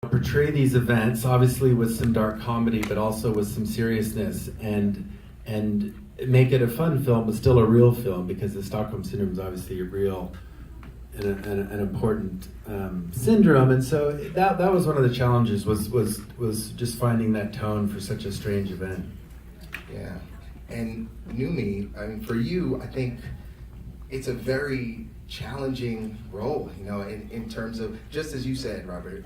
portray these events, obviously with some dark comedy, but also with some seriousness, and make it a fun film, but still a real film, because the Stockholm Syndrome is obviously a real and an important syndrome. And so that was one of the challenges, was just finding that tone for such a strange event. Yeah, and Numi, I mean, for you, I think it's a very challenging role, you know, in terms of, just as you said, Robert,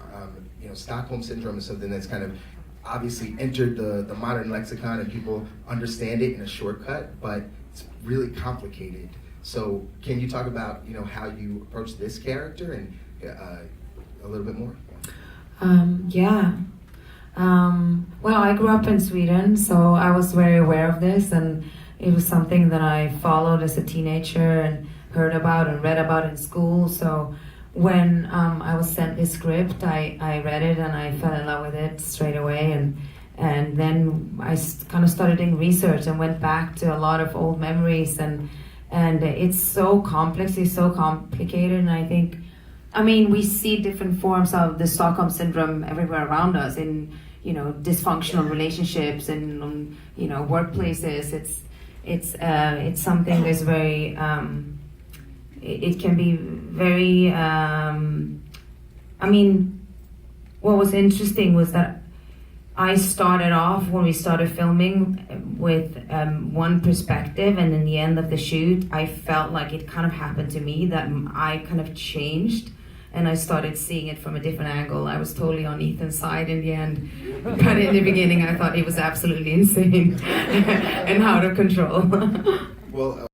you know, Stockholm Syndrome is something that's kind of obviously entered the modern lexicon and people understand it in a shortcut, but it's really complicated. So can you talk about, you know, how you approach this character and a little bit more? Well, I grew up in Sweden, so I was very aware of this, and it was something that I followed as a teenager and heard about and read about in school. So when I was sent this script, I read it and I fell in love with it straight away, and then I kind of started doing research and went back to a lot of old memories, and it's so complex, it's so complicated, and I think, I mean, we see different forms of the Stockholm Syndrome everywhere around us, in, you know, dysfunctional relationships and, you know, workplaces. It's something that's very, it can be very, I mean, what was interesting was that I started off, when we started filming, with one perspective, and in the end of the shoot, I felt like it kind of happened to me, that I kind of changed, and I started seeing it from a different angle. I was totally on Ethan's side in the end, but in the beginning I thought he was absolutely insane and out of control. Well,